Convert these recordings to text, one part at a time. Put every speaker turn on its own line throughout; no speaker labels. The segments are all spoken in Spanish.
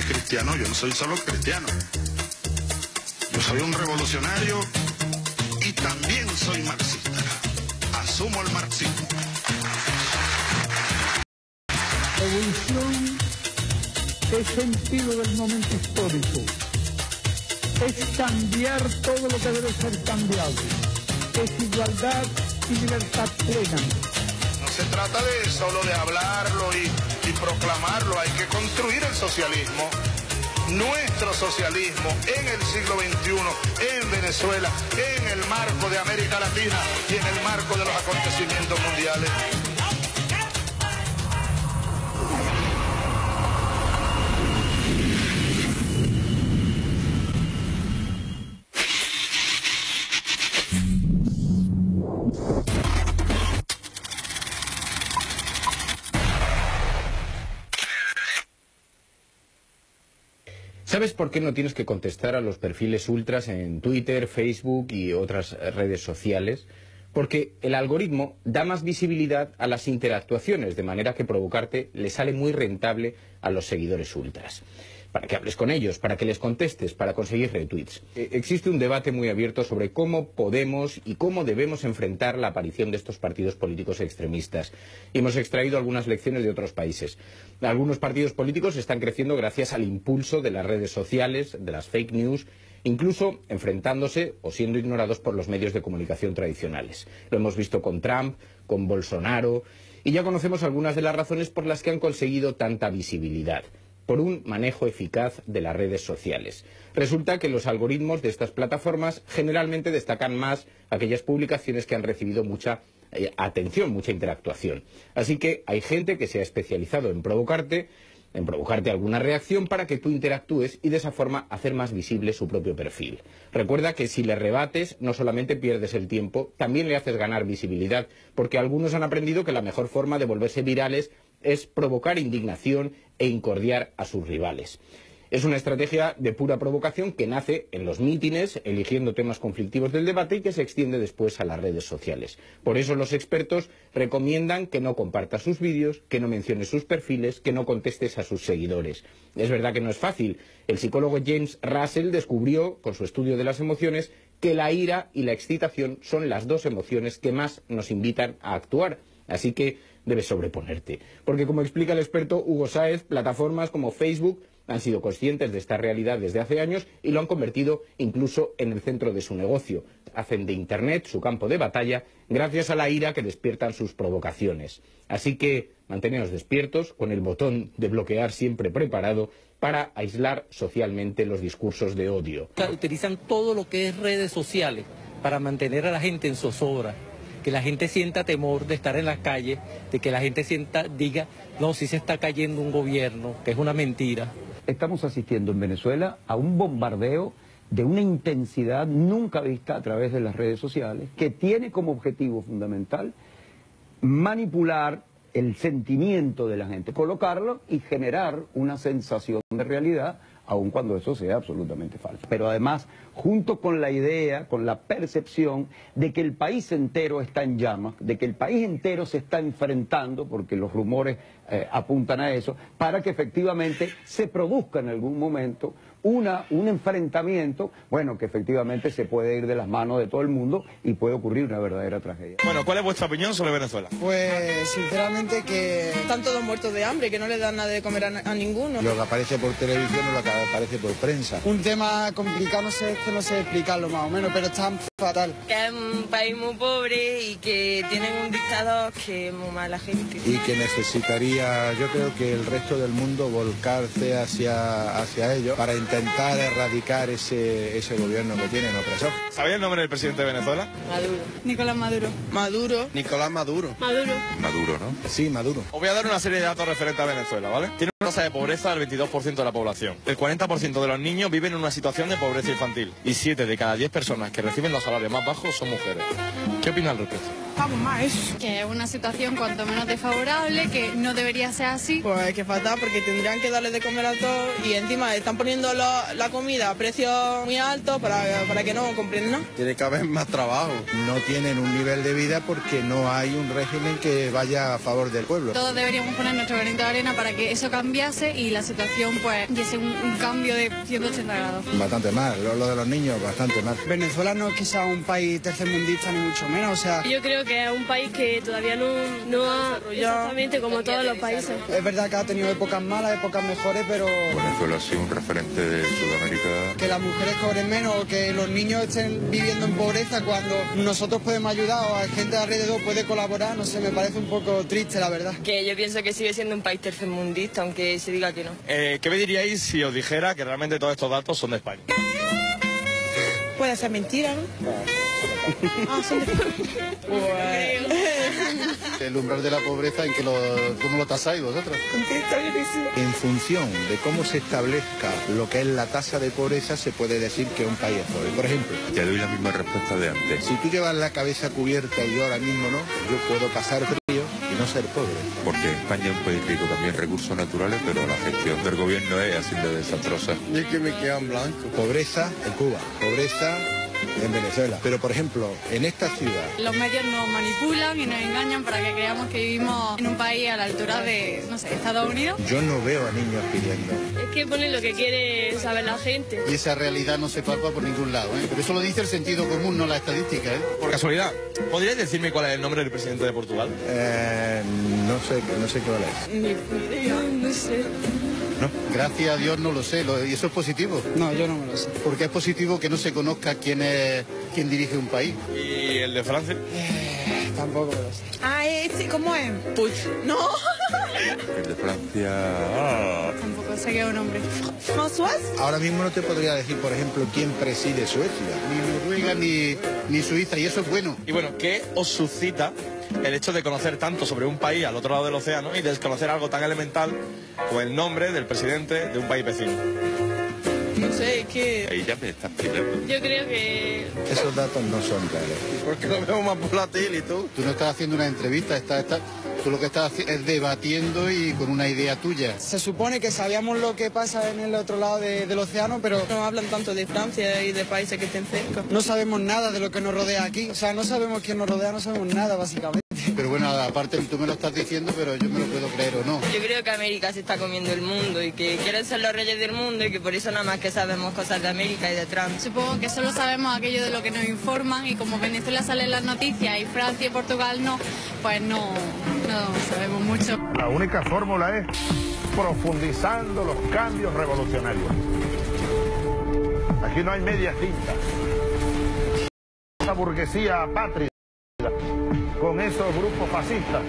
de cristiano, yo no soy solo cristiano. Yo soy un revolucionario y también soy marxista. Asumo el marxismo.
Evolución es sentido del momento histórico. Es cambiar todo lo que debe ser cambiado. Es igualdad y libertad plena.
No se trata de solo de hablarlo y proclamarlo, hay que construir el socialismo. Nuestro socialismo en el siglo XXI, en Venezuela, en el marco de América Latina y en el marco de los acontecimientos mundiales.
¿Sabes por qué no tienes que contestar a los perfiles ultras en Twitter, Facebook y otras redes sociales? Porque el algoritmo da más visibilidad a las interactuaciones, de manera que provocarte le sale muy rentable a los seguidores ultras. Para que hables con ellos, para que les contestes, para conseguir retweets. Existe un debate muy abierto sobre cómo podemos y cómo debemos enfrentar la aparición de estos partidos políticos extremistas. Y hemos extraído algunas lecciones de otros países. Algunos partidos políticos están creciendo gracias al impulso de las redes sociales, de las fake news, incluso enfrentándose o siendo ignorados por los medios de comunicación tradicionales. Lo hemos visto con Trump, con Bolsonaro, y ya conocemos algunas de las razones por las que han conseguido tanta visibilidad. Por un manejo eficaz de las redes sociales. Resulta que los algoritmos de estas plataformas generalmente destacan más aquellas publicaciones que han recibido mucha atención, mucha interactuación. Así que hay gente que se ha especializado en provocarte alguna reacción para que tú interactúes y de esa forma hacer más visible su propio perfil. Recuerda que si le rebates, no solamente pierdes el tiempo, también le haces ganar visibilidad, porque algunos han aprendido que la mejor forma de volverse virales es provocar indignación e incordiar a sus rivales. Es una estrategia de pura provocación que nace en los mítines, eligiendo temas conflictivos del debate y que se extiende después a las redes sociales. Por eso los expertos recomiendan que no compartas sus vídeos, que no menciones sus perfiles, que no contestes a sus seguidores. Es verdad que no es fácil. El psicólogo James Russell descubrió, con su estudio de las emociones, que la ira y la excitación son las dos emociones que más nos invitan a actuar. Así que debes sobreponerte. Porque, como explica el experto Hugo Sáez, plataformas como Facebook han sido conscientes de esta realidad desde hace años y lo han convertido incluso en el centro de su negocio. Hacen de Internet su campo de batalla gracias a la ira que despiertan sus provocaciones. Así que manteneos despiertos, con el botón de bloquear siempre preparado para aislar socialmente los discursos de odio.
Utilizan todo lo que es redes sociales para mantener a la gente en zozobra. Que la gente sienta temor de estar en la calle, de que la gente diga, no, si se está cayendo un gobierno, que es una mentira.
Estamos asistiendo en Venezuela a un bombardeo de una intensidad nunca vista a través de las redes sociales, que tiene como objetivo fundamental manipular el sentimiento de la gente, colocarlo y generar una sensación de realidad, aun cuando eso sea absolutamente falso. Pero además, junto con la idea, con la percepción de que el país entero está en llamas, de que el país entero se está enfrentando, porque los rumores apuntan a eso, para que efectivamente se produzca en algún momento un enfrentamiento, bueno, que efectivamente se puede ir de las manos de todo el mundo y puede ocurrir una verdadera tragedia.
Bueno, ¿cuál es vuestra opinión sobre Venezuela?
Pues sinceramente que están todos muertos de hambre, que no le dan nada de comer a ninguno.
Lo que aparece por televisión o lo que aparece por prensa.
Un tema complicado, no sé explicarlo más o menos, pero está fatal.
Que es un país muy pobre y que tienen un dictador que es muy mala gente.
Y que necesitaría, yo creo que el resto del mundo volcarse hacia ellos para intentar erradicar ese gobierno que tienen opresor.
¿Sabéis el nombre del presidente de Venezuela?
Maduro.
Nicolás Maduro. Maduro.
Nicolás Maduro.
Maduro.
Maduro, ¿no?
Sí, Maduro.
Os voy a dar una serie de datos referentes a Venezuela, ¿vale? Tiene una tasa de pobreza del 22% de la población. El 40% de los niños viven en una situación de pobreza infantil. Y 7 de cada 10 personas que reciben los salarios más bajos son mujeres. ¿Qué opinan al respecto?
Que es una situación cuanto menos desfavorable, que no debería ser así.
Pues que fatal, porque tendrían que darle de comer a todos y encima están poniendo la comida a precios muy altos para que no compren nada.
Tiene que haber más trabajo. No tienen un nivel de vida porque no hay un régimen que vaya a favor del pueblo.
Todos deberíamos poner nuestro granito de arena para que eso cambie. cambiase y la situación pues diese un cambio de 180 grados.
Bastante mal, lo de los niños bastante mal.
Venezuela no es que sea un país tercermundista ni mucho menos, o sea...
Yo creo que es un país que todavía no ha exactamente como todos los países.
Es verdad que ha tenido épocas malas, épocas mejores, pero...
Venezuela ha sido un referente de Sudamérica.
Que las mujeres cobren menos o que los niños estén viviendo en pobreza cuando nosotros podemos ayudar o hay gente alrededor puede colaborar, no sé, me parece un poco triste, la verdad.
Que yo pienso que sigue siendo un país tercermundista, aunque se diga que no.
¿Qué me diríais si os dijera que realmente todos estos datos son de España?
Puede ser mentira, ¿no? Son de...
El umbral de la pobreza, ¿cómo lo tasáis vosotros? En función de cómo se establezca lo que es la tasa de pobreza, se puede decir que un país es pobre. Por ejemplo,
te doy la misma respuesta de antes.
Si tú llevas la cabeza cubierta y yo ahora mismo no, yo puedo pasar frío y no ser pobre.
Porque España es un país rico también en recursos naturales, pero la gestión del gobierno es así de desastrosa.
Es que me quedan blancos. Pobreza en Cuba, pobreza en Venezuela. Pero, por ejemplo, en esta ciudad...
Los medios nos manipulan y nos engañan para que creamos que vivimos en un país a la altura de, no sé, Estados Unidos.
Yo no veo a niños pidiendo.
Es que pone lo que quiere saber la gente.
Y esa realidad no se palpa por ningún lado, ¿eh? Pero eso lo dice el sentido común, no la estadística, ¿eh?
Por casualidad, ¿podríais decirme cuál es el nombre del presidente de Portugal?
No sé cuál es.
No sé.
No, gracias a Dios no lo sé, y eso es positivo.
No, yo no me lo sé.
Porque es positivo que no se conozca quién dirige un país.
¿Y el de Francia?
Tampoco me lo sé.
Ah, ¿cómo es? Puig. No.
El de Francia...
Tampoco sé qué es un nombre.
¿François?
Ahora mismo no te podría decir, por ejemplo, quién preside Suecia, ni Noruega, ni Suiza, y eso es bueno.
Y bueno, ¿qué os suscita el hecho de conocer tanto sobre un país al otro lado del océano y desconocer algo tan elemental como el nombre del presidente de un país vecino?
No sé, ¿qué?
Ahí ya me estás pillando.
Yo creo que...
Esos datos no son reales.
¿Por qué lo veo más volátil y tú?
Tú no estás haciendo una entrevista, tú lo que estás es debatiendo y con una idea tuya.
Se supone que sabíamos lo que pasa en el otro lado del océano, pero
No hablan tanto de Francia y de países que estén cerca.
no sabemos nada de lo que nos rodea aquí. O sea, no sabemos quién nos rodea, no sabemos nada, básicamente.
Pero bueno, aparte tú me lo estás diciendo, pero yo me lo puedo creer o no.
Yo creo que América se está comiendo el mundo y que quieren ser los reyes del mundo y que por eso nada más que sabemos cosas de América y de Trump.
Supongo que solo sabemos aquello de lo que nos informan y como Venezuela sale en las noticias y Francia y Portugal no, pues no sabemos mucho.
La única fórmula es profundizando los cambios revolucionarios. Aquí no hay medias tintas. Esa burguesía apátrida con esos grupos fascistas,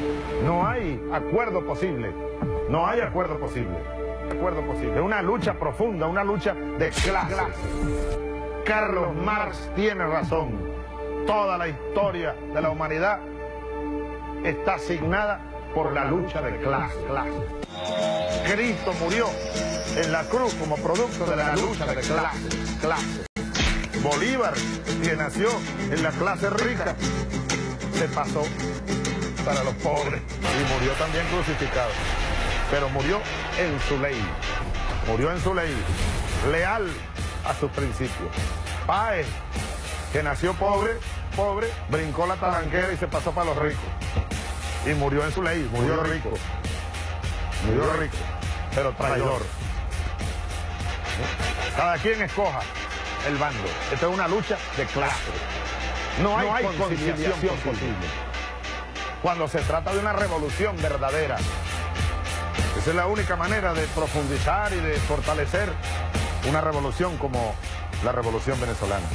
no hay acuerdo posible. No hay acuerdo posible. Es una lucha profunda, una lucha de clases. Carlos Marx tiene razón. Toda la historia de la humanidad está asignada por la lucha de clases. Cristo murió en la cruz como producto de la lucha de clases. Bolívar, que nació en la clase rica, se pasó para los pobres y murió también crucificado. Pero murió en su ley, leal a sus principios. Páez, que nació pobre, brincó la talanquera y se pasó para los ricos. Y murió en su ley, murió rico, pero traidor. Cada quien escoja el bando. Esta es una lucha de clase. No hay conciliación posible. Cuando se trata de una revolución verdadera, esa es la única manera de profundizar y de fortalecer una revolución como la revolución venezolana.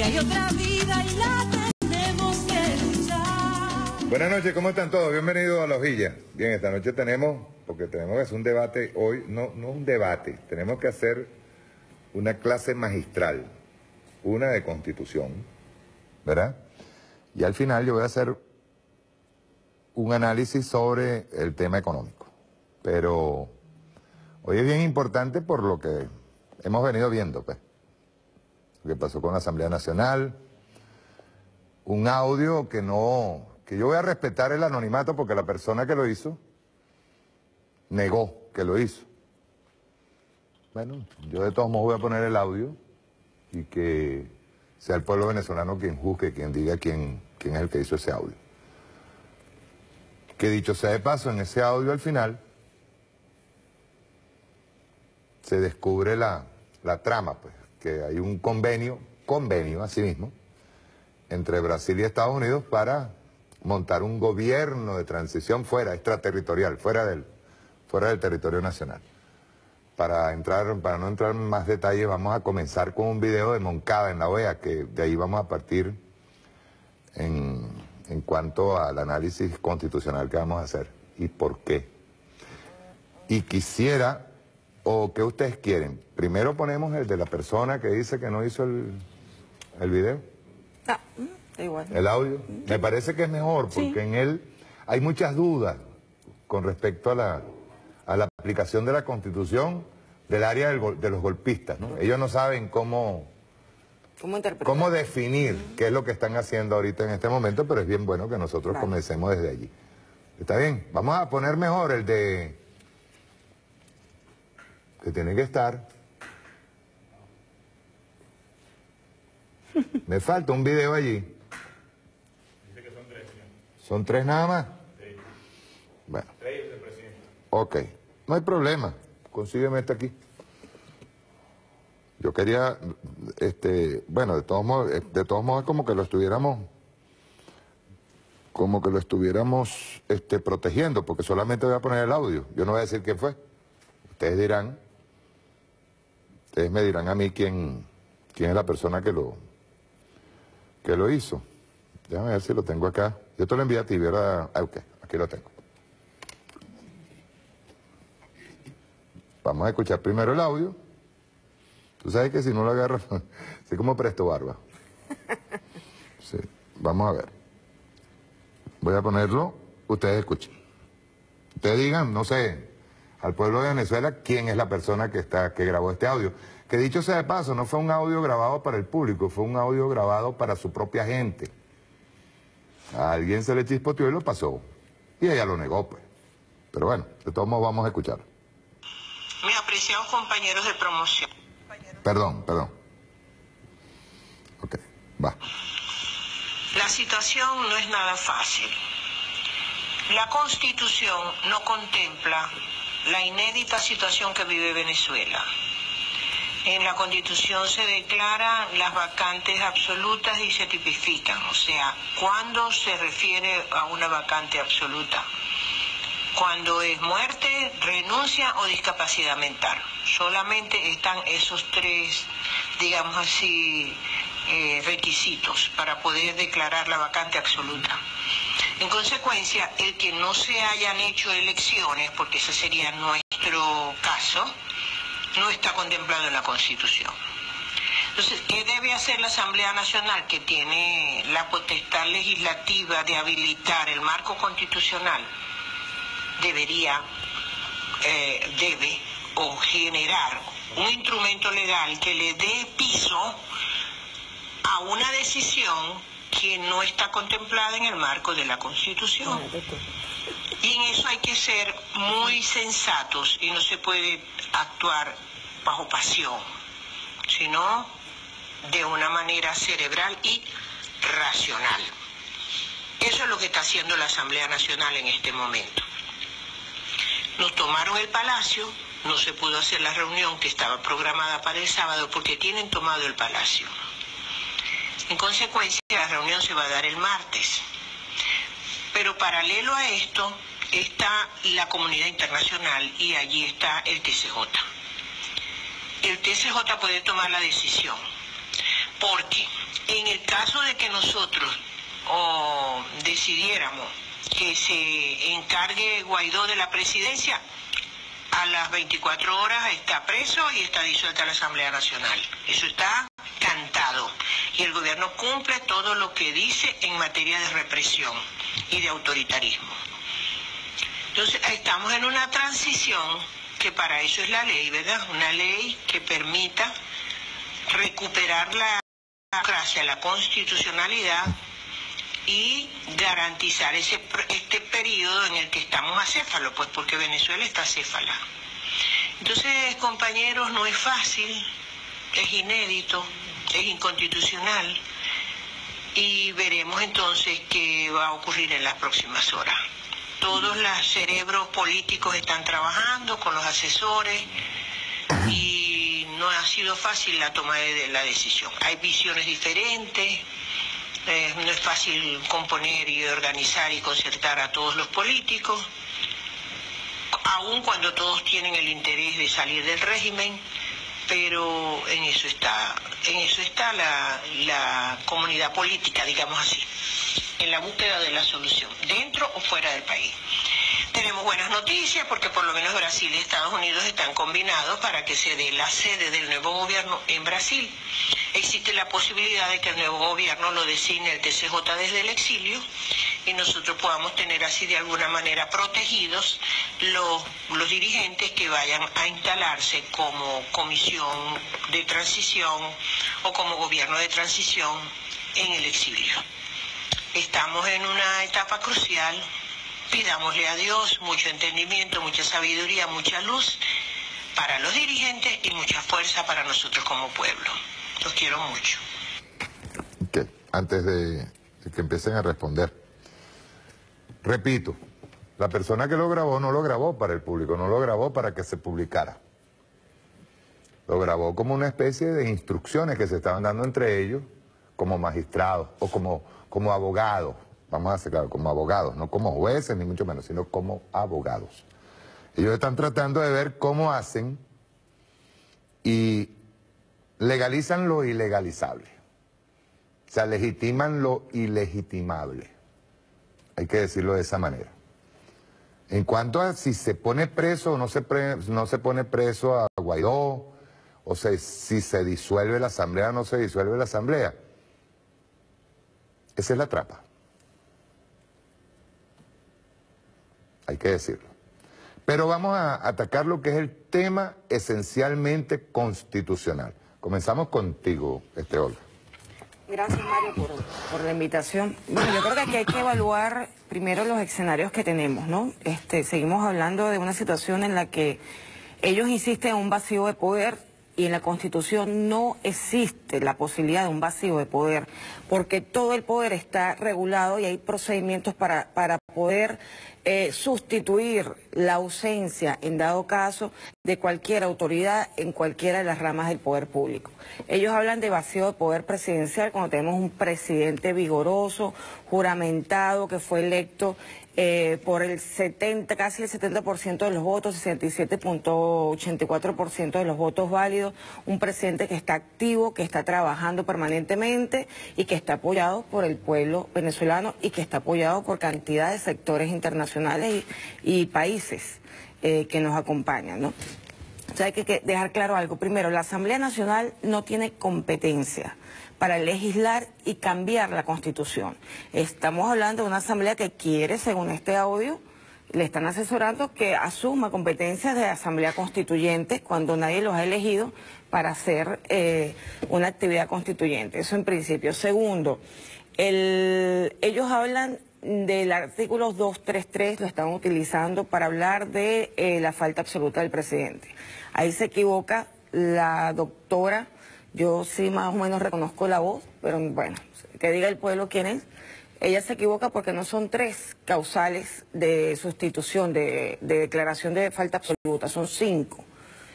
Hay otra vida y la tenemos que luchar. Buenas noches, ¿cómo están todos? Bienvenidos a La Hojilla. Bien, esta noche tenemos que hacer un debate hoy, no un debate, tenemos que hacer una clase magistral, una de Constitución, ¿verdad? Y al final yo voy a hacer un análisis sobre el tema económico. Pero hoy es bien importante por lo que hemos venido viendo, pues. Lo que pasó con la Asamblea Nacional, un audio que yo voy a respetar el anonimato porque la persona que lo hizo negó que lo hizo. Bueno, yo de todos modos voy a poner el audio y que sea el pueblo venezolano quien juzgue, quien diga quién es el que hizo ese audio. Que dicho sea de paso, en ese audio al final se descubre la trama, pues, que hay un convenio así mismo, entre Brasil y Estados Unidos para montar un gobierno de transición extraterritorial, fuera del territorio nacional. Para no entrar en más detalles, vamos a comenzar con un video de Moncada en la OEA, que de ahí vamos a partir en cuanto al análisis constitucional que vamos a hacer y por qué. Y quisiera, o ¿qué ustedes quieren? Primero ponemos el de la persona que dice que no hizo el video.
Igual.
El audio. Me parece que es mejor porque en él hay muchas dudas con respecto a la aplicación de la Constitución del área de los golpistas, ¿no? Ellos no saben cómo definir qué es lo que están haciendo ahorita en este momento, pero es bien bueno que nosotros comencemos desde allí. ¿Está bien? Vamos a poner mejor el de... que tiene que estar... Me falta un video allí.
Dice que son 3.
¿Son 3 nada más?
Sí.
Bueno.
3 del presidente.
Ok. No hay problema. Consígueme este aquí. Yo quería, bueno, de todos modos como que lo estuviéramos protegiendo, porque solamente voy a poner el audio. Yo no voy a decir quién fue. Ustedes me dirán a mí quién es la persona que lo hizo. Déjame ver si lo tengo acá. Yo te lo envié a ti, ¿verdad? Ok, aquí lo tengo. Vamos a escuchar primero el audio. Tú sabes que si no lo agarras, así como Presto Barba. Sí, vamos a ver. Voy a ponerlo, ustedes escuchen. Ustedes digan, no sé, al pueblo de Venezuela, quién es la persona que grabó este audio. Que dicho sea de paso, no fue un audio grabado para el público, fue un audio grabado para su propia gente. A alguien se le chispoteó y lo pasó. Y ella lo negó, pues. Pero bueno, de todos modos vamos a escuchar.
Mis apreciados compañeros de promoción.
Perdón. Ok, va.
La situación no es nada fácil. La Constitución no contempla la inédita situación que vive Venezuela. En la Constitución se declaran las vacantes absolutas y se tipifican. O sea, ¿cuándo se refiere a una vacante absoluta? Cuando es muerte, renuncia o discapacidad mental. Solamente están esos 3, digamos así, requisitos para poder declarar la vacante absoluta. En consecuencia, el que no se hayan hecho elecciones, porque ese sería nuestro caso, no está contemplado en la Constitución. Entonces, ¿qué debe hacer la Asamblea Nacional, que tiene la potestad legislativa de habilitar el marco constitucional? Debe o generar un instrumento legal que le dé piso a una decisión que no está contemplada en el marco de la Constitución. Y en eso hay que ser muy sensatos y no se puede actuar bajo pasión, sino de una manera cerebral y racional. Eso es lo que está haciendo la Asamblea Nacional en este momento. Nos tomaron el Palacio, no se pudo hacer la reunión que estaba programada para el sábado porque tienen tomado el Palacio. En consecuencia, la reunión se va a dar el martes. Pero paralelo a esto está la comunidad internacional y allí está el TCJ. El TCJ puede tomar la decisión, porque en el caso de que nosotros o decidiéramos que se encargue Guaidó de la presidencia, a las 24 horas está preso y está disuelta la Asamblea Nacional. Eso está cantado. Y el gobierno cumple todo lo que dice en materia de represión y de autoritarismo. Entonces, estamos en una transición que para eso es la ley, ¿verdad? Una ley que permita recuperar la democracia, la constitucionalidad y garantizar este periodo en el que estamos acéfalos, pues porque Venezuela está acéfala. Entonces, compañeros, no es fácil, es inédito, es inconstitucional y veremos entonces qué va a ocurrir en las próximas horas. Todos los cerebros políticos están trabajando con los asesores y no ha sido fácil la toma de la decisión. Hay visiones diferentes. No es fácil componer y organizar y concertar a todos los políticos, aun cuando todos tienen el interés de salir del régimen, pero en eso está la comunidad política, digamos así, en la búsqueda de la solución, dentro o fuera del país. Tenemos buenas noticias porque por lo menos Brasil y Estados Unidos están combinados para que se dé la sede del nuevo gobierno en Brasil. Existe la posibilidad de que el nuevo gobierno lo designe el TCJ desde el exilio y nosotros podamos tener así de alguna manera protegidos los dirigentes que vayan a instalarse como comisión de transición o como gobierno de transición en el exilio. Estamos en una etapa crucial. Pidámosle a Dios mucho entendimiento, mucha sabiduría, mucha luz para los dirigentes y mucha fuerza para nosotros como pueblo. Los quiero mucho.
Okay. Antes de que empiecen a responder, repito, la persona que lo grabó no lo grabó para el público, no lo grabó para que se publicara. Lo grabó como una especie de instrucciones que se estaban dando entre ellos como magistrados o como abogados. Vamos a hacer claro, como abogados, no como jueces ni mucho menos, sino como abogados. Ellos están tratando de ver cómo hacen y legalizan lo ilegalizable. O sea, legitiman lo ilegitimable. Hay que decirlo de esa manera. En cuanto a si se pone preso o no se pone preso a Guaidó, o sea, si se disuelve la asamblea o no se disuelve la asamblea, esa es la trampa. Hay que decirlo. Pero vamos a atacar lo que es el tema esencialmente constitucional. Comenzamos contigo, Olga.
Gracias, Mario, por la invitación. Bueno, yo creo que aquí hay que evaluar primero los escenarios que tenemos, ¿no? Seguimos hablando de una situación en la que ellos insisten en un vacío de poder y en la Constitución no existe la posibilidad de un vacío de poder, porque todo el poder está regulado y hay procedimientos para poder sustituir la ausencia, en dado caso, de cualquier autoridad en cualquiera de las ramas del poder público. Ellos hablan de vacío de poder presidencial cuando tenemos un presidente vigoroso, juramentado, que fue electo por el casi el 70% de los votos, 67.84% de los votos válidos, un presidente que está activo, que está trabajando permanentemente y que está apoyado por el pueblo venezolano y que está apoyado por cantidad de sectores internacionales y países que nos acompañan, ¿no? O sea, hay que dejar claro algo. Primero, la Asamblea Nacional no tiene competencia para legislar y cambiar la Constitución. Estamos hablando de una Asamblea que quiere, según este audio, le están asesorando que asuma competencias de Asamblea Constituyente cuando nadie los ha elegido para hacer una actividad constituyente. Eso en principio. Segundo, ellos hablan del artículo 233, lo están utilizando para hablar de la falta absoluta del presidente. Ahí se equivoca la doctora. Yo sí más o menos reconozco la voz, pero bueno, que diga el pueblo quién es. Ella se equivoca porque no son 3 causales de sustitución, de declaración de falta absoluta, son 5.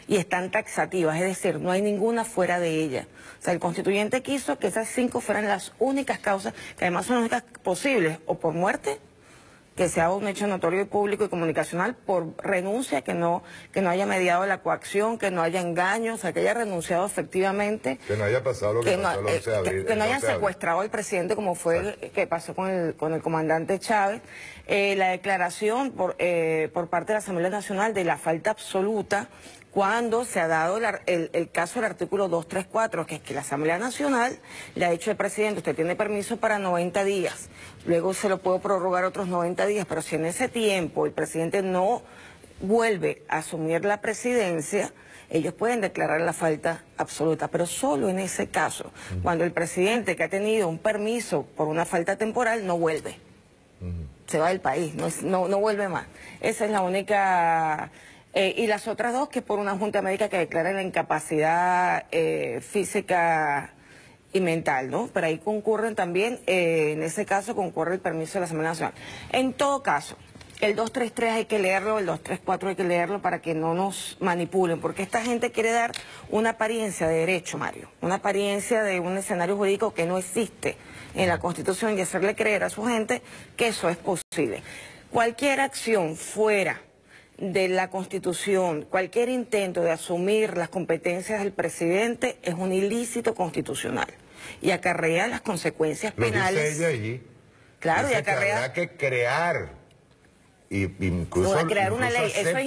Y están taxativas, es decir, no hay ninguna fuera de ella. O sea, el constituyente quiso que esas 5 fueran las únicas causas, que además son las únicas posibles, o por muerte, que sea un hecho notorio y público y comunicacional por renuncia, que no haya mediado la coacción, que no haya engaño, o sea, que haya renunciado efectivamente.
Que no haya pasado lo que pasó el 11 de abril.
Que no hayan secuestrado al presidente como fue el que pasó con el comandante Chávez. La declaración por parte de la Asamblea Nacional de la falta absoluta cuando se ha dado el caso del artículo 234, que es que la Asamblea Nacional le ha dicho al presidente, usted tiene permiso para 90 días, luego se lo puedo prorrogar otros 90 días, pero si en ese tiempo el presidente no vuelve a asumir la presidencia, ellos pueden declarar la falta absoluta, pero solo en ese caso, cuando el presidente que ha tenido un permiso por una falta temporal no vuelve, se va del país, no vuelve más. Esa es la única... y las otras dos, que por una junta médica que declara la incapacidad física y mental, ¿no? Pero ahí concurren también, en ese caso concurre el permiso de la Asamblea Nacional. En todo caso, el 233 hay que leerlo, el 234 hay que leerlo para que no nos manipulen, porque esta gente quiere dar una apariencia de derecho, Mario, una apariencia de un escenario jurídico que no existe en la Constitución y hacerle creer a su gente que eso es posible. Cualquier acción fuera de la Constitución, cualquier intento de asumir las competencias del presidente es un ilícito constitucional y acarrea las consecuencias penales.
Lo dice ella allí.
Claro,
dice
y acarrea...
que habrá que crear, y incluso...
No, crear una ley, eso es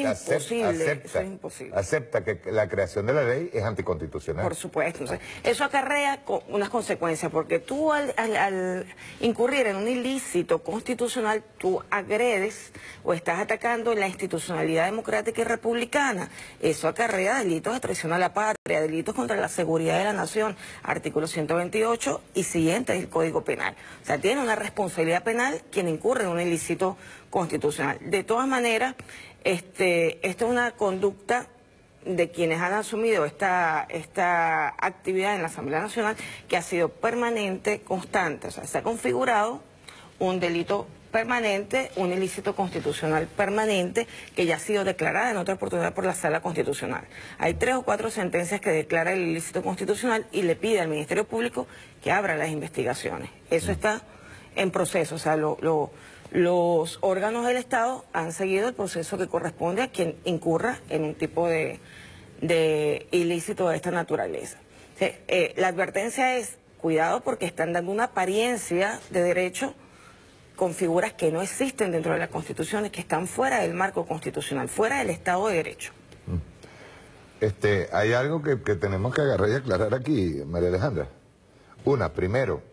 imposible.
Acepta que la creación de la ley es anticonstitucional.
Por supuesto. O sea, eso acarrea unas consecuencias, porque tú al incurrir en un ilícito constitucional, tú agredes o estás atacando la institucionalidad democrática y republicana. Eso acarrea delitos de traición a la patria, delitos contra la seguridad de la nación, artículo 128 y siguiente del Código Penal. O sea, tiene una responsabilidad penal quien incurre en un ilícito constitucional. De todas maneras, esto es una conducta de quienes han asumido esta actividad en la Asamblea Nacional que ha sido permanente, constante. O sea, se ha configurado un delito permanente, un ilícito constitucional permanente que ya ha sido declarada en otra oportunidad por la Sala Constitucional. Hay 3 o 4 sentencias que declaran el ilícito constitucional y le pide al Ministerio Público que abra las investigaciones. Eso está en proceso, o sea, los órganos del Estado han seguido el proceso que corresponde a quien incurra en un tipo de ilícito de esta naturaleza. O sea, la advertencia es, cuidado porque están dando una apariencia de derecho con figuras que no existen dentro de la Constitución y que están fuera del marco constitucional, fuera del Estado de Derecho.
Hay algo que tenemos que agarrar y aclarar aquí, María Alejandra. Primero,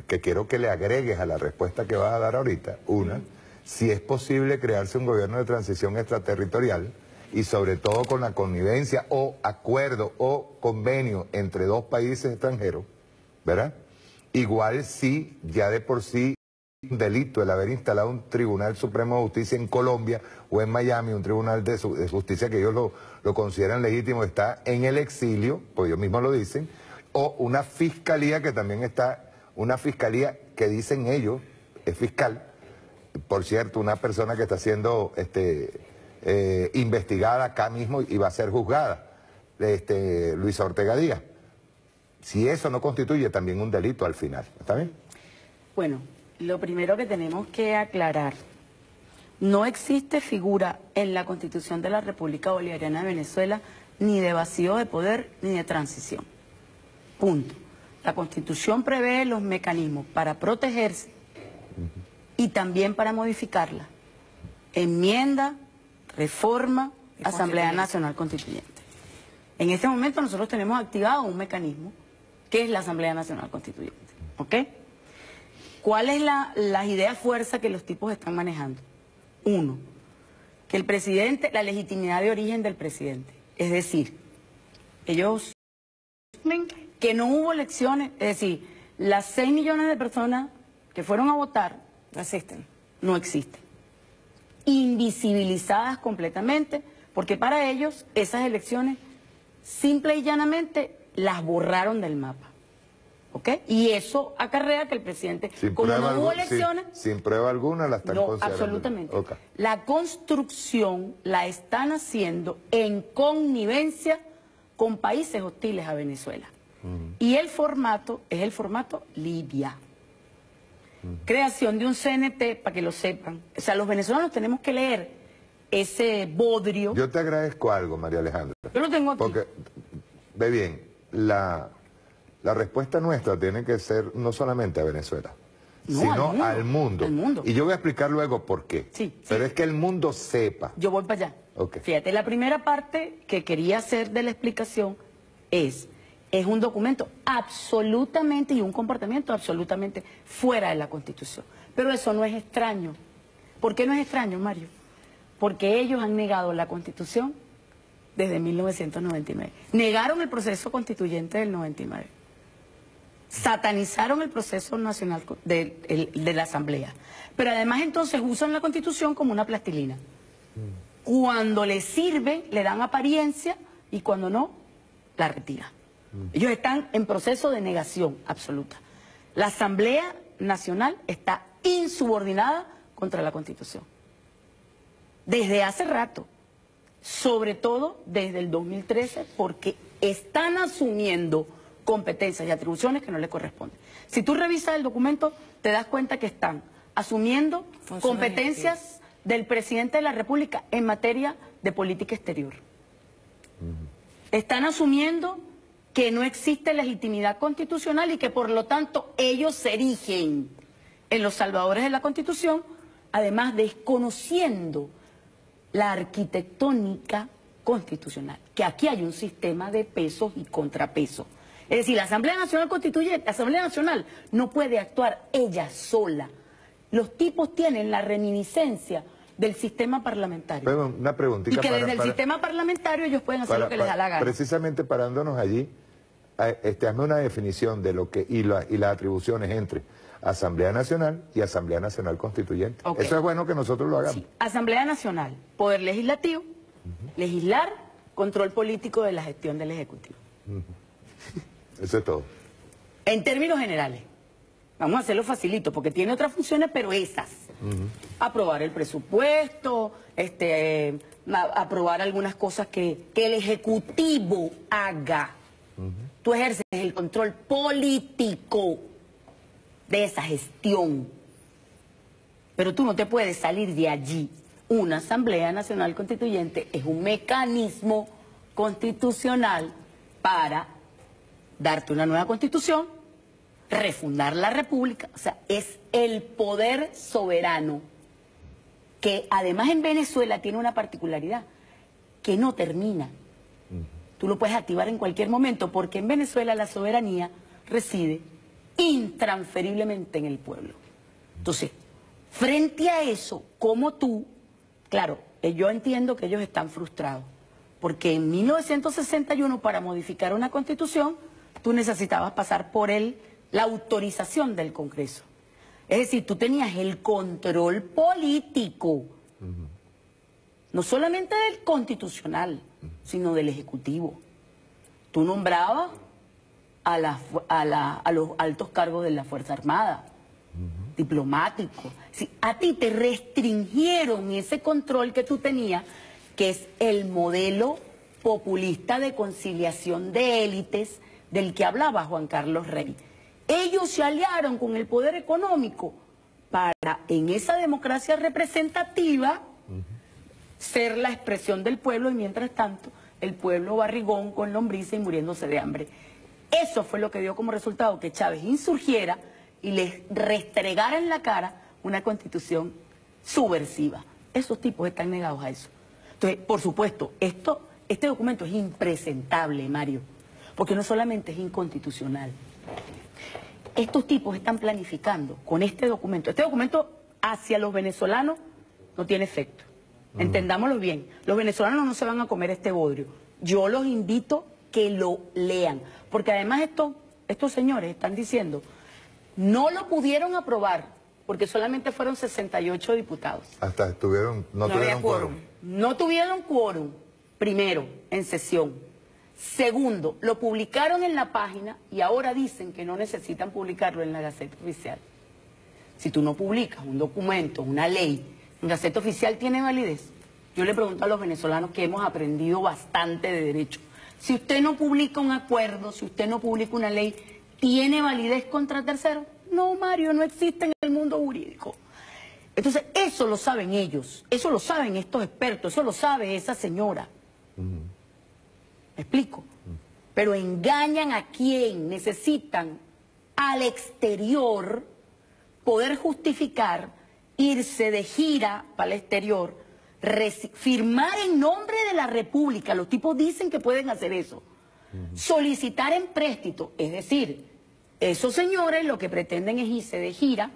que quiero que le agregues a la respuesta que vas a dar ahorita, si es posible crearse un gobierno de transición extraterritorial y sobre todo con la connivencia o acuerdo o convenio entre 2 países extranjeros, ¿verdad? Igual si ya de por sí un delito el haber instalado un Tribunal Supremo de Justicia en Colombia o en Miami, un tribunal de justicia que ellos lo consideran legítimo, está en el exilio, pues ellos mismos lo dicen, o una fiscalía que también está... Una fiscalía que dicen ellos, es fiscal, por cierto, una persona que está siendo investigada acá mismo y va a ser juzgada, Luisa Ortega Díaz. Si eso no constituye también un delito al final, ¿está bien?
Bueno, lo primero que tenemos que aclarar, no existe figura en la Constitución de la República Bolivariana de Venezuela ni de vacío de poder ni de transición. Punto. La Constitución prevé los mecanismos para protegerse y también para modificarla. Enmienda, reforma, Asamblea Nacional Constituyente. En este momento nosotros tenemos activado un mecanismo que es la Asamblea Nacional Constituyente. ¿Ok? ¿Cuál es la idea fuerza que los tipos están manejando? 1, que el presidente, la legitimidad de origen del presidente. Es decir, ellos... que no hubo elecciones, es decir, las 6 millones de personas que fueron a votar no existen. Invisibilizadas completamente, porque para ellos esas elecciones simple y llanamente las borraron del mapa. ¿Ok? Y eso acarrea que el presidente, como no hubo elecciones...
Sin prueba alguna la están considerando.
Absolutamente. Okay. La construcción la están haciendo en connivencia con países hostiles a Venezuela. Y el formato es el formato Libia. creación de un CNT, para que lo sepan. O sea, los venezolanos tenemos que leer ese bodrio.
Yo te agradezco algo, María Alejandra.
Yo lo tengo aquí.
Porque, ve bien, la respuesta nuestra tiene que ser no solamente a Venezuela, sino al mundo. Y yo voy a explicar luego por qué. Pero es que el mundo sepa.
Yo voy para allá. Fíjate, la primera parte que quería hacer de la explicación es un documento absolutamente y un comportamiento absolutamente fuera de la Constitución. Pero eso no es extraño. ¿Por qué no es extraño, Mario? Porque ellos han negado la Constitución desde 1999. Negaron el proceso constituyente del 99. Satanizaron el proceso nacional de la Asamblea. Pero además entonces usan la Constitución como una plastilina. Cuando les sirve, le dan apariencia y cuando no, la retiran. Ellos están en proceso de negación absoluta. La Asamblea Nacional está insubordinada contra la Constitución. Desde hace rato, sobre todo desde el 2013, porque están asumiendo competencias y atribuciones que no les corresponden. Si tú revisas el documento, te das cuenta que están asumiendo competencias del presidente de la República en materia de política exterior. Están asumiendo que no existe legitimidad constitucional y que por lo tanto ellos se erigen en los salvadores de la Constitución, además desconociendo la arquitectónica constitucional, que aquí hay un sistema de pesos y contrapesos. Es decir, la Asamblea Nacional Constituyente, la Asamblea Nacional no puede actuar ella sola. Los tipos tienen la reminiscencia del sistema parlamentario.
Pero una preguntita.
Y que desde el sistema parlamentario ellos pueden hacer lo que les da la gana.
Precisamente parándonos allí, hazme una definición de lo que y las atribuciones entre Asamblea Nacional y Asamblea Nacional Constituyente. Eso es bueno que nosotros lo hagamos.
Asamblea Nacional, poder legislativo, legislar, control político de la gestión del Ejecutivo.
Eso es todo.
En términos generales, vamos a hacerlo facilito, porque tiene otras funciones, pero esas. Aprobar el presupuesto, aprobar algunas cosas que el Ejecutivo haga. Tú ejerces el control político de esa gestión. Pero tú no te puedes salir de allí. Una Asamblea Nacional Constituyente es un mecanismo constitucional para darte una nueva constitución, refundar la República. O sea, es el poder soberano que además en Venezuela tiene una particularidad, que no termina. Tú lo puedes activar en cualquier momento porque en Venezuela la soberanía reside intransferiblemente en el pueblo. Entonces, frente a eso, como tú, claro, yo entiendo que ellos están frustrados, porque en 1961 para modificar una constitución, tú necesitabas pasar por la autorización del Congreso. Es decir, tú tenías el control político, no solamente del constitucional, sino del Ejecutivo. Tú nombrabas a los altos cargos de la Fuerza Armada, diplomáticos. Sí, a ti te restringieron ese control que tú tenías, que es el modelo populista de conciliación de élites del que hablaba Juan Carlos Rey. Ellos se aliaron con el poder económico para, en esa democracia representativa, ser la expresión del pueblo y mientras tanto el pueblo barrigón con lombrices y muriéndose de hambre. Eso fue lo que dio como resultado que Chávez insurgiera y les restregara en la cara una constitución subversiva. Esos tipos están negados a eso. Entonces, por supuesto, este documento es impresentable, Mario, porque no solamente es inconstitucional. Estos tipos están planificando con este documento. Este documento hacia los venezolanos no tiene efecto. Entendámoslo bien. Los venezolanos no se van a comer este bodrio. Yo los invito que lo lean. Porque además estos señores están diciendo, no lo pudieron aprobar porque solamente fueron 68 diputados.
Hasta no tuvieron quórum.
No tuvieron quórum, primero, en sesión. Segundo, lo publicaron en la página y ahora dicen que no necesitan publicarlo en la Gaceta Oficial. Si tú no publicas un documento, una ley, en Gaceta Oficial, ¿tiene validez? Yo le pregunto a los venezolanos que hemos aprendido bastante de derecho. Si usted no publica un acuerdo, si usted no publica una ley, ¿tiene validez contra terceros? No, Mario, no existe en el mundo. mundo jurídico. Entonces, eso lo saben ellos, eso lo saben estos expertos, eso lo sabe esa señora. ¿Me explico? Pero engañan a quien necesitan al exterior poder justificar, irse de gira para el exterior, firmar en nombre de la República, los tipos dicen que pueden hacer eso, solicitar empréstito, es decir, esos señores lo que pretenden es irse de gira,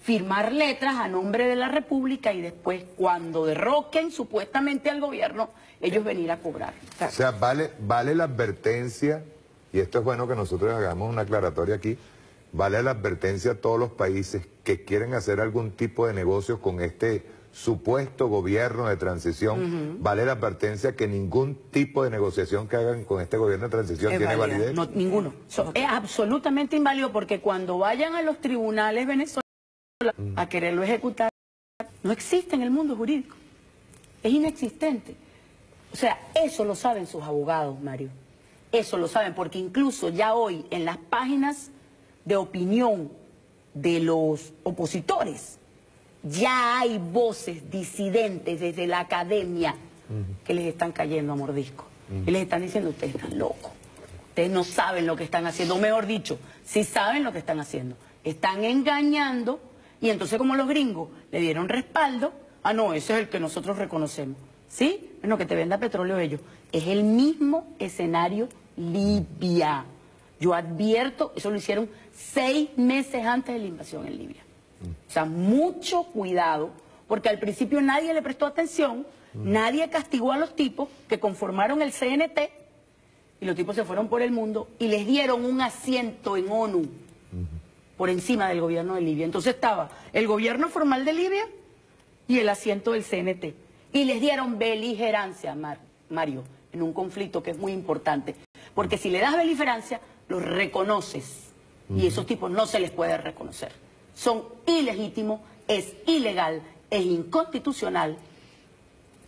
firmar letras a nombre de la República y después, cuando derroquen supuestamente al gobierno, ellos venir a cobrar.
O sea, vale la advertencia, y esto es bueno que nosotros hagamos una aclaratoria aquí, vale la advertencia a todos los países que quieren hacer algún tipo de negocios con este supuesto gobierno de transición, vale la advertencia que ningún tipo de negociación que hagan con este gobierno de transición tiene validez.
No, ninguno. Es absolutamente inválido porque cuando vayan a los tribunales venezolanos a quererlo ejecutar, no existe en el mundo jurídico. Es inexistente. O sea, eso lo saben sus abogados, Mario. Eso lo saben, porque incluso ya hoy en las páginas de opinión de los opositores ya hay voces disidentes desde la academia que les están cayendo a mordisco. Y les están diciendo, ustedes están locos. Ustedes no saben lo que están haciendo. O mejor dicho, sí saben lo que están haciendo. Están engañando. Y entonces, como los gringos le dieron respaldo, ah, no, ese es el que nosotros reconocemos. ¿Sí? Bueno, que te venda petróleo ellos. Es el mismo escenario Libia. Yo advierto, eso lo hicieron 6 meses antes de la invasión en Libia. O sea, mucho cuidado, porque al principio nadie le prestó atención, nadie castigó a los tipos que conformaron el CNT, y los tipos se fueron por el mundo y les dieron un asiento en ONU. Por encima del gobierno de Libia. Entonces estaba el gobierno formal de Libia y el asiento del CNT. Y les dieron beligerancia, Mario, en un conflicto que es muy importante. Porque si le das beligerancia, los reconoces. Y esos tipos no se les puede reconocer. Son ilegítimos, es ilegal, es inconstitucional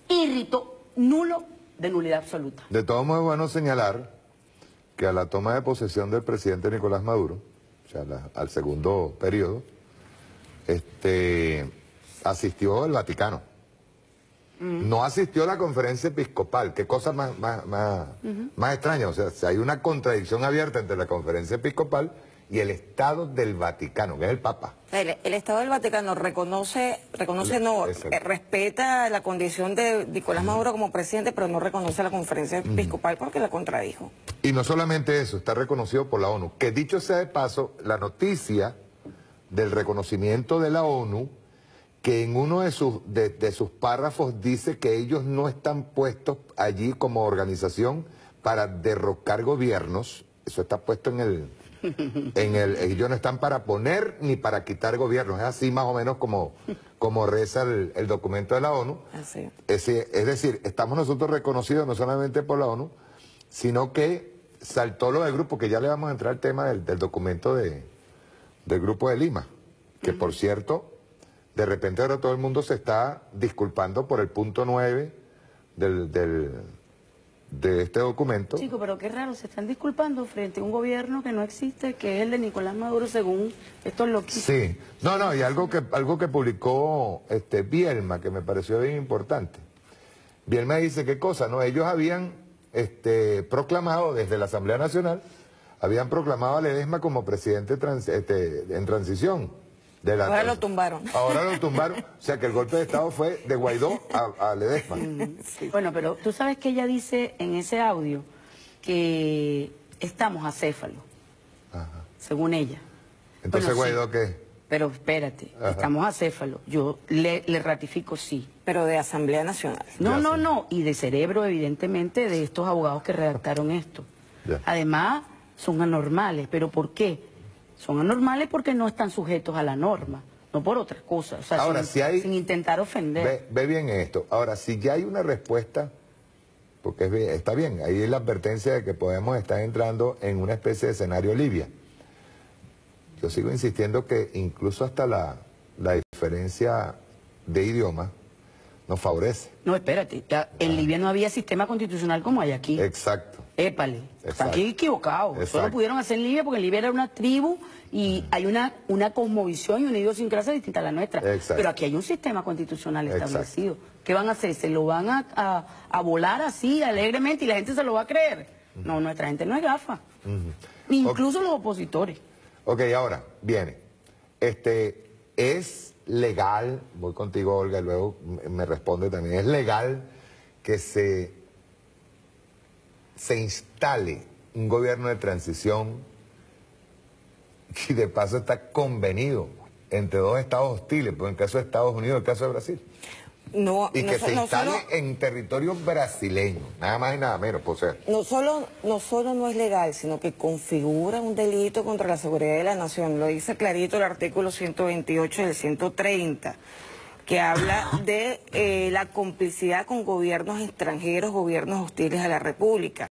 y rito nulo de nulidad absoluta.
De todos modos, es bueno señalar que a la toma de posesión del presidente Nicolás Maduro, al segundo periodo, asistió el Vaticano. No asistió a la conferencia episcopal. Qué cosa más extraña. O sea, si hay una contradicción abierta entre la conferencia episcopal y el Estado del Vaticano, que es el Papa.
El Estado del Vaticano respeta la condición de Nicolás Maduro como presidente, pero no reconoce la conferencia episcopal porque la contradijo.
Y no solamente eso, está reconocido por la ONU. Que dicho sea de paso, la noticia del reconocimiento de la ONU, que en uno de sus párrafos dice que ellos no están puestos allí como organización para derrocar gobiernos, eso está puesto ellos no están para poner ni para quitar gobiernos, es así más o menos como reza el documento de la ONU.
Así.
Es decir, estamos nosotros reconocidos no solamente por la ONU, sino que saltó lo del grupo, que ya le vamos a entrar al tema del documento del Grupo de Lima, que por cierto, de repente ahora todo el mundo se está disculpando por el punto 9 de este documento.
Chico, pero qué raro, se están disculpando frente a un gobierno que no existe, que es el de Nicolás Maduro, según estos loquitos.
Sí, no, y algo que publicó Bielma, que me pareció bien importante. Bielma dice qué cosa, ¿no? Ellos habían proclamado desde la Asamblea Nacional, habían proclamado a Ledesma como presidente en transición.
Ahora lo tumbaron.
Ahora lo tumbaron. O sea que el golpe de Estado fue de Guaidó a Ledesma.
Sí. Bueno, pero tú sabes que ella dice en ese audio que estamos acéfalos, según ella.
Entonces,
bueno,
¿Guaidó qué?
Pero espérate, estamos acéfalos. Yo le ratifico sí.
Pero de Asamblea Nacional.
No. Y de cerebro, evidentemente, de estos abogados que redactaron esto.
Ya.
Además, son anormales. ¿Pero por qué? Son anormales porque no están sujetos a la norma, no por otras cosas. O sea,
ahora,
sin intentar ofender.
Ve bien esto. Ahora, si ya hay una respuesta, porque está bien, ahí es la advertencia de que podemos estar entrando en una especie de escenario Libia. Yo sigo insistiendo que incluso hasta la diferencia de idioma nos favorece.
No, espérate, en Libia no había sistema constitucional como hay aquí.
Exacto.
épale, están aquí equivocados.
Exacto.
Solo pudieron hacer en Libia porque en Libia era una tribu y hay una cosmovisión y una idiosincrasia distinta a la nuestra.
Exacto.
Pero aquí hay un sistema constitucional establecido. ¿Qué van a hacer? ¿Se lo van a volar así alegremente y la gente se lo va a creer? No, nuestra gente no es gafa. Incluso los opositores.
Ok, ahora, viene. ¿Es legal, voy contigo Olga y luego me responde también, es legal que se instale un gobierno de transición y de paso está convenido entre dos estados hostiles, por el caso de Estados Unidos y el caso de Brasil?
No,
y que se instale en territorio brasileño, nada más y nada menos, por ser.
No solo no es legal, sino que configura un delito contra la seguridad de la nación. Lo dice clarito el artículo 128 del 130, que habla de la complicidad con gobiernos extranjeros, gobiernos hostiles a la República.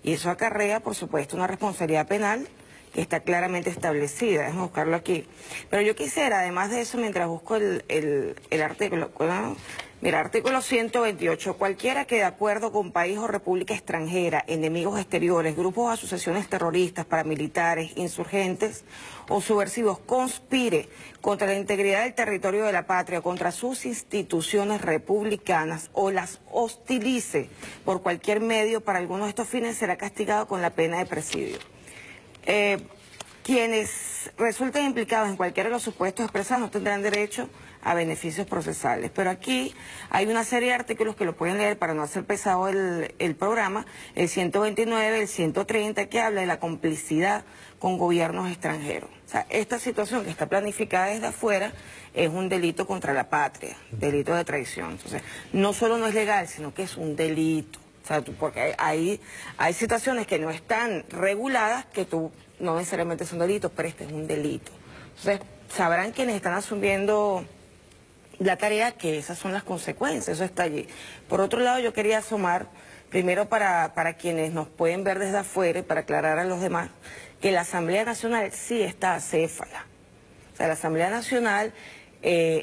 Y eso acarrea, por supuesto, una responsabilidad penal que está claramente establecida. Déjame buscarlo aquí. Pero yo quisiera, además de eso, mientras busco el artículo, mira, artículo 128, cualquiera que de acuerdo con país o república extranjera, enemigos exteriores, grupos o asociaciones terroristas, paramilitares, insurgentes o subversivos conspire contra la integridad del territorio de la patria, contra sus instituciones republicanas o las hostilice por cualquier medio para algunos de estos fines, será castigado con la pena de presidio. Quienes resulten implicados en cualquiera de los supuestos expresados no tendrán derecho a beneficios procesales. Pero aquí hay una serie de artículos que lo pueden leer para no hacer pesado el programa, el 129, el 130, que habla de la complicidad con gobiernos extranjeros. O sea, esta situación que está planificada desde afuera es un delito contra la patria, delito de traición. Entonces, no solo no es legal, sino que es un delito. O sea, porque hay situaciones que no están reguladas que no necesariamente son delitos, pero este es un delito. Entonces, sabrán quienes están asumiendo la tarea que esas son las consecuencias, eso está allí. Por otro lado, yo quería asomar, primero para quienes nos pueden ver desde afuera y para aclarar a los demás, que la Asamblea Nacional sí está acéfala. O sea, la Asamblea Nacional,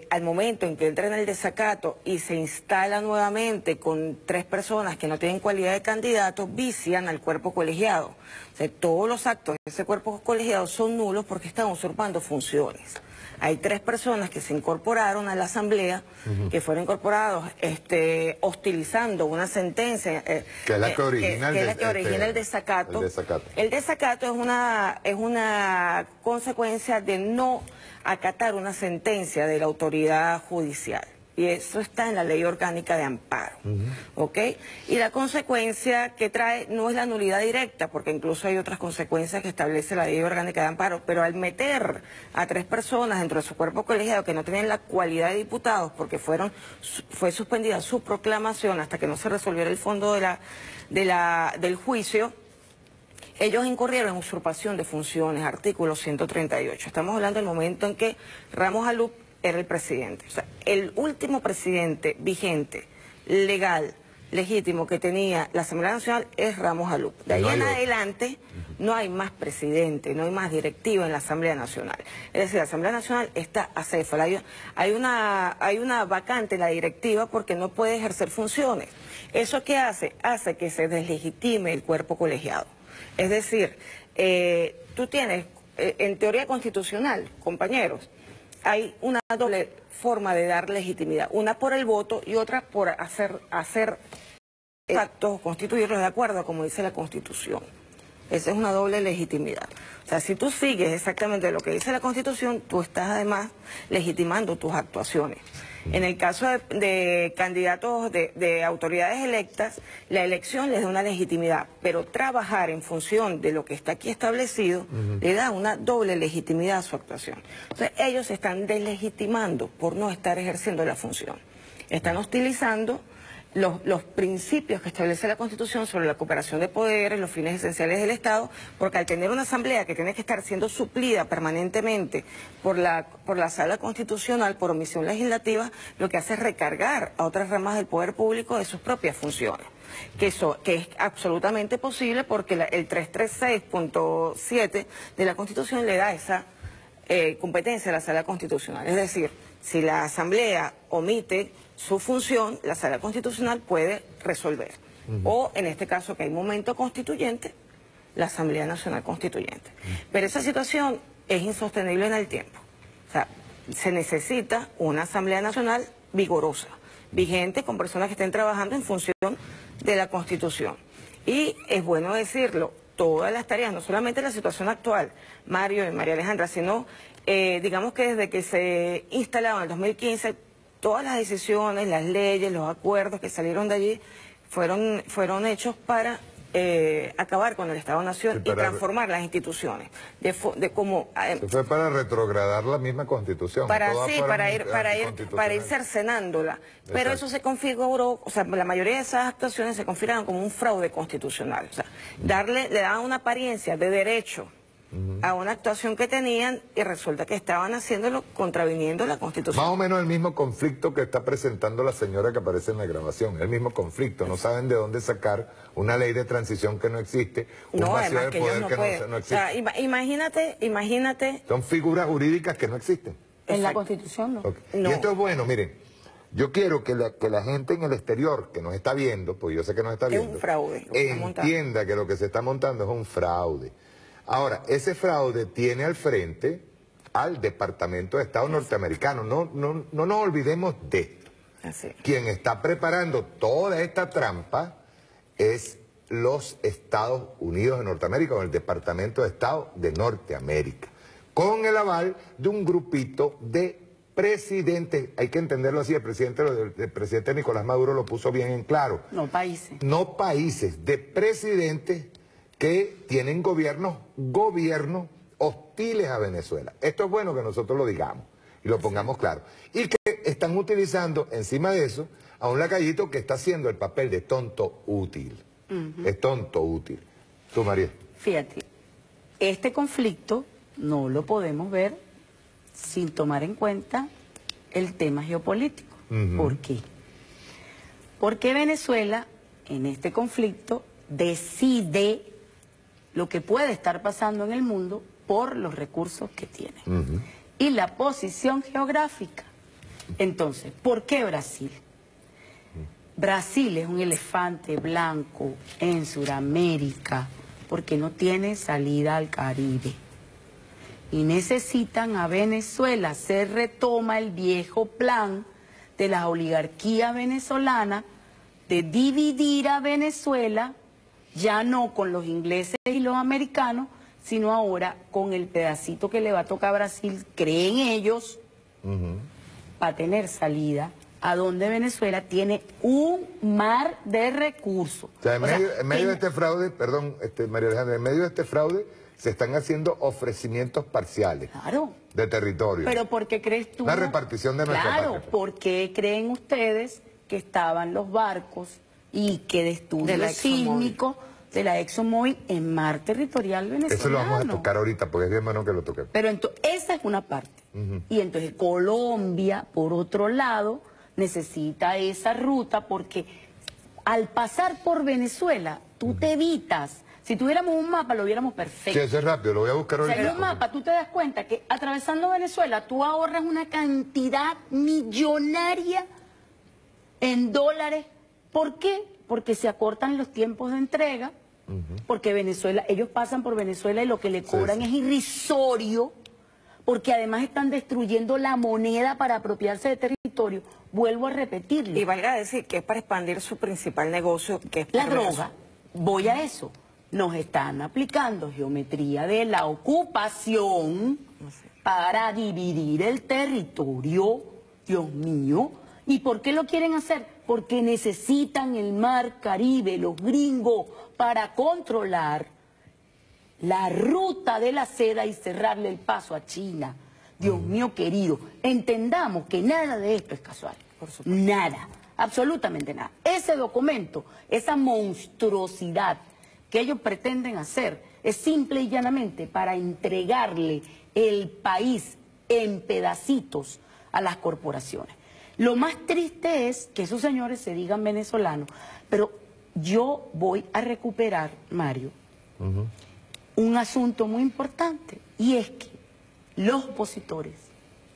al momento en que entra en el desacato y se instala nuevamente con 3 personas que no tienen cualidad de candidatos, vician al cuerpo colegiado. O sea, todos los actos de ese cuerpo colegiado son nulos porque están usurpando funciones. Hay 3 personas que se incorporaron a la Asamblea, que fueron incorporados hostilizando una sentencia
que es la que origina,
el desacato. El desacato es una consecuencia de no acatar una sentencia de la autoridad judicial. Y eso está en la Ley Orgánica de Amparo, ¿ok? Y la consecuencia que trae no es la nulidad directa, porque incluso hay otras consecuencias que establece la Ley Orgánica de Amparo, pero al meter a 3 personas dentro de su cuerpo colegiado que no tienen la cualidad de diputados, porque fue suspendida su proclamación hasta que no se resolviera el fondo del juicio, ellos incurrieron en usurpación de funciones, artículo 138. Estamos hablando del momento en que Ramos Alup era el presidente. O sea, el último presidente vigente, legal, legítimo que tenía la Asamblea Nacional es Ramos Alup. De ahí en adelante no hay más presidente, no hay más directivo en la Asamblea Nacional. Es decir, la Asamblea Nacional está acéfala. Hay una vacante en la directiva porque no puede ejercer funciones. ¿Eso qué hace? Hace que se deslegitime el cuerpo colegiado. Es decir, tú tienes, en teoría constitucional, compañeros, hay una doble forma de dar legitimidad, una por el voto y otra por hacer actos, constituirlos de acuerdo a como dice la Constitución. Esa es una doble legitimidad. O sea, si tú sigues exactamente lo que dice la Constitución, tú estás además legitimando tus actuaciones. En el caso de candidatos de autoridades electas, la elección les da una legitimidad, pero trabajar en función de lo que está aquí establecido le da una doble legitimidad a su actuación. Entonces, ellos se están deslegitimando por no estar ejerciendo la función. Están hostilizando los principios que establece la Constitución sobre la cooperación de poderes, los fines esenciales del Estado, porque al tener una asamblea que tiene que estar siendo suplida permanentemente por la Sala Constitucional, por omisión legislativa, lo que hace es recargar a otras ramas del poder público de sus propias funciones, que es absolutamente posible porque el 336.7 de la Constitución le da esa competencia a la Sala Constitucional. Es decir, si la Asamblea omite su función, la Sala Constitucional puede resolver. o en este caso que hay momento constituyente, la Asamblea Nacional Constituyente. Pero esa situación es insostenible en el tiempo. O sea, se necesita una Asamblea Nacional vigorosa, vigente, con personas que estén trabajando en función de la Constitución. Y es bueno decirlo, todas las tareas, no solamente la situación actual, Mario y María Alejandra, sino digamos que desde que se instalaron en el 2015, todas las decisiones, las leyes, los acuerdos que salieron de allí fueron hechos para acabar con el Estado-Nación y transformar las instituciones. Se
fue para retrogradar la misma Constitución.
Para ir cercenándola. Pero exacto, eso se configuró, o sea, la mayoría de esas actuaciones se configuraron como un fraude constitucional. O sea, le daban una apariencia de derecho a una actuación que tenían y resulta que estaban haciéndolo contraviniendo la Constitución.
Más o menos el mismo conflicto que está presentando la señora que aparece en la grabación, el mismo conflicto, no saben de dónde sacar una ley de transición que no existe, un vacío de poder que no existe.
O sea, imagínate...
Son figuras jurídicas que no existen.
En la Constitución no.
Okay. No. Y esto es bueno, miren, yo quiero que la gente en el exterior que nos está viendo, pues yo sé que nos está viendo,
es un fraude,
entienda que lo que se está montando es un fraude. Ahora, ese fraude tiene al frente al Departamento de Estado norteamericano. No nos olvidemos de esto.
Así.
Quien está preparando toda esta trampa es los Estados Unidos de Norteamérica, o el Departamento de Estado de Norteamérica, con el aval de un grupito de presidentes. Hay que entenderlo así, el presidente Nicolás Maduro lo puso bien en claro.
No países.
No países, de presidentes que tienen gobiernos hostiles a Venezuela. Esto es bueno que nosotros lo digamos y lo pongamos claro. Y que están utilizando encima de eso a un lacayito que está haciendo el papel de tonto útil. Es tonto útil. Tú, María.
Fíjate, este conflicto no lo podemos ver sin tomar en cuenta el tema geopolítico. ¿Por qué? Porque Venezuela en este conflicto decide lo que puede estar pasando en el mundo por los recursos que tiene. Y la posición geográfica. Entonces, ¿por qué Brasil? Brasil es un elefante blanco en Sudamérica porque no tiene salida al Caribe. Y necesitan a Venezuela. Se retoma el viejo plan de la oligarquía venezolana de dividir a Venezuela, ya no con los ingleses y los americanos, sino ahora con el pedacito que le va a tocar a Brasil, creen ellos, para tener salida, a donde Venezuela tiene un mar de recursos.
O sea, en medio de este fraude, perdón, María Alejandra, en medio de este fraude se están haciendo ofrecimientos parciales de territorio.
Pero ¿por qué crees tú?
La repartición de nuestra patria.
Claro, ¿por qué creen ustedes que estaban los barcos y que de estudio sísmico de la ExxonMobil en mar territorial venezolano?
Eso lo vamos a tocar ahorita, porque es bien bueno que lo toquemos.
Pero esa es una parte. Y entonces Colombia, por otro lado, necesita esa ruta porque al pasar por Venezuela, tú te evitas. Si tuviéramos un mapa, lo viéramos perfecto.
Sí, eso es rápido, lo voy a buscar ahorita.
Si hay un mapa, tú te das cuenta que atravesando Venezuela, tú ahorras una cantidad millonaria en dólares. ¿Por qué? Porque se acortan los tiempos de entrega, porque Venezuela, ellos pasan por Venezuela y lo que le cobran es irrisorio, porque además están destruyendo la moneda para apropiarse de territorio. Vuelvo a repetirlo.
Y valga decir que es para expandir su principal negocio, que es
la droga. Voy a eso. Nos están aplicando geometría de la ocupación para dividir el territorio. Dios mío. ¿Y por qué lo quieren hacer? Porque necesitan el mar Caribe, los gringos, para controlar la ruta de la seda y cerrarle el paso a China. Dios mío querido, entendamos que nada de esto es casual. Nada, absolutamente nada. Ese documento, esa monstruosidad que ellos pretenden hacer, es simple y llanamente para entregarle el país en pedacitos a las corporaciones. Lo más triste es que esos señores se digan venezolanos, pero yo voy a recuperar, Mario, un asunto muy importante, y es que los opositores,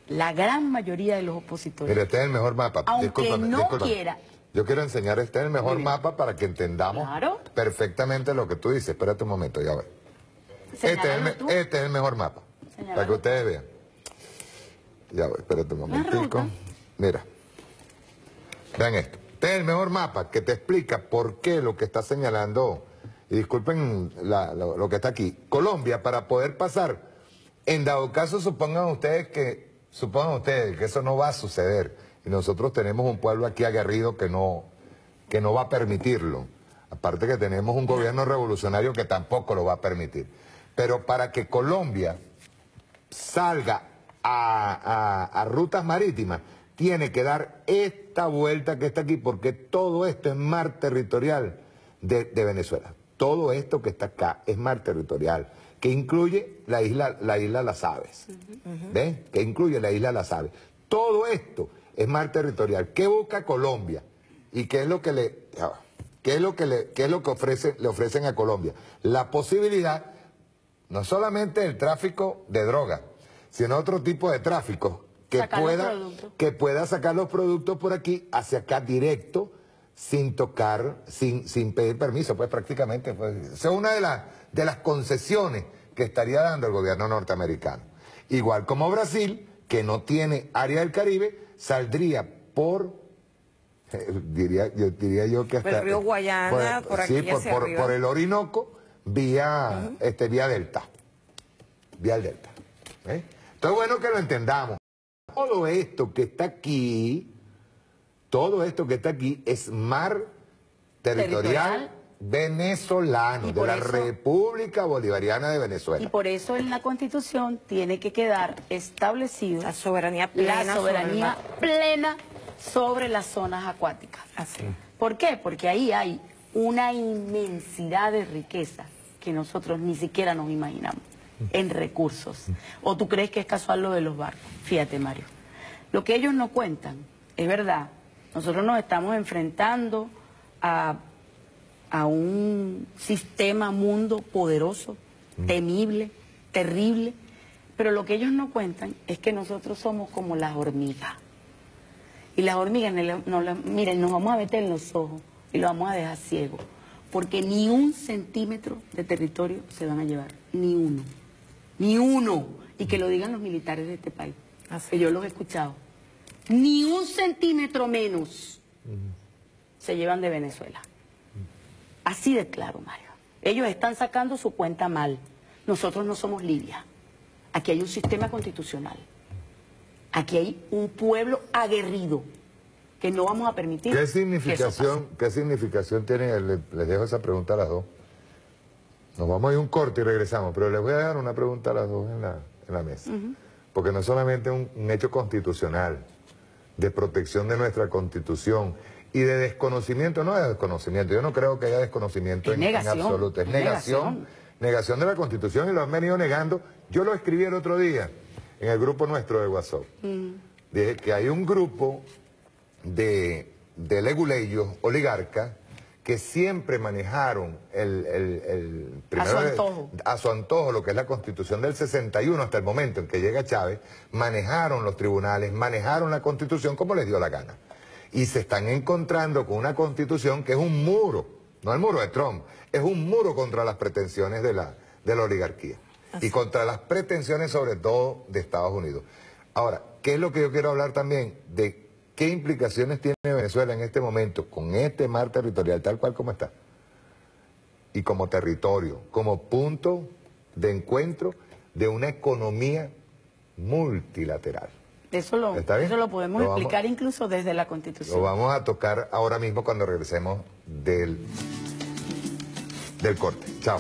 la gran mayoría de los opositores...
Mira, este es el mejor mapa.
Aunque no quiera...
Yo quiero enseñar, este es el mejor mapa para que entendamos perfectamente lo que tú dices. Espérate un momento, ya voy. Este es el mejor mapa, para que ustedes vean. Ya voy, espérate un momentico. Mira, vean esto. Este es el mejor mapa que te explica por qué lo que está señalando, y disculpen lo que está aquí, Colombia, para poder pasar, en dado caso supongan ustedes que eso no va a suceder, y nosotros tenemos un pueblo aquí aguerrido que no va a permitirlo, aparte que tenemos un gobierno revolucionario que tampoco lo va a permitir, pero para que Colombia salga a rutas marítimas, tiene que dar esta vuelta que está aquí, porque todo esto es mar territorial de Venezuela. Todo esto que está acá es mar territorial, que incluye la isla Las Aves. ¿Ven? Que incluye la isla Las Aves. Todo esto es mar territorial. ¿Qué busca Colombia? ¿Y qué es lo que le ofrecen a Colombia? La posibilidad, no solamente del tráfico de drogas, sino otro tipo de tráfico, que pueda sacar los productos por aquí, hacia acá directo, sin tocar, sin pedir permiso, pues prácticamente. Pues, esa es una de las concesiones que estaría dando el gobierno norteamericano. Igual como Brasil, que no tiene área del Caribe, saldría por, diría yo que hasta...
el río Guayana, por aquí hacia arriba.
Por el Orinoco, vía Delta. Vía el Delta. ¿Eh? Entonces, bueno que lo entendamos. Todo esto que está aquí es mar territorial venezolano, de la República Bolivariana de Venezuela.
Y por eso en la Constitución tiene que quedar establecido
la soberanía plena
sobre las zonas acuáticas.
Así.
¿Por qué? Porque ahí hay una inmensidad de riqueza que nosotros ni siquiera nos imaginamos en recursos. ¿O tú crees que es casual lo de los barcos? Fíjate, Mario, lo que ellos no cuentan, es verdad, nosotros nos estamos enfrentando a un sistema mundo poderoso, temible, terrible, pero lo que ellos no cuentan es que nosotros somos como las hormigas. Y las hormigas, miren, nos vamos a meter en los ojos y lo vamos a dejar ciego, porque ni un centímetro de territorio se van a llevar, ni uno. Ni uno, y que lo digan los militares de este país, que yo los he escuchado. Ni un centímetro menos se llevan de Venezuela. Así de claro, Mario. Ellos están sacando su cuenta mal. Nosotros no somos Libia. Aquí hay un sistema constitucional. Aquí hay un pueblo aguerrido que no vamos a permitir.
¿Qué significación tiene? Les dejo esa pregunta a las dos. Nos vamos a ir un corte y regresamos, pero les voy a dejar una pregunta a las dos en la mesa. Porque no es solamente un hecho constitucional, de protección de nuestra Constitución y de desconocimiento, no de desconocimiento, yo no creo que haya desconocimiento en absoluto, es negación de la Constitución, y lo han venido negando. Yo lo escribí el otro día en el grupo nuestro de WhatsApp. Dije que hay un grupo de leguleyos, oligarcas, que siempre manejaron a su antojo lo que es la Constitución del 61 hasta el momento en que llega Chávez, manejaron los tribunales, manejaron la Constitución como les dio la gana. Y se están encontrando con una Constitución que es un muro, no el muro de Trump, es un muro contra las pretensiones de la oligarquía. Y contra las pretensiones sobre todo de Estados Unidos. Ahora, ¿qué es lo que yo quiero hablar también? De ¿qué implicaciones tiene Venezuela en este momento con este mar territorial tal cual como está? Y como territorio, como punto de encuentro de una economía multilateral.
Eso lo podemos explicar incluso desde la Constitución.
Lo vamos a tocar ahora mismo cuando regresemos del corte. Chao.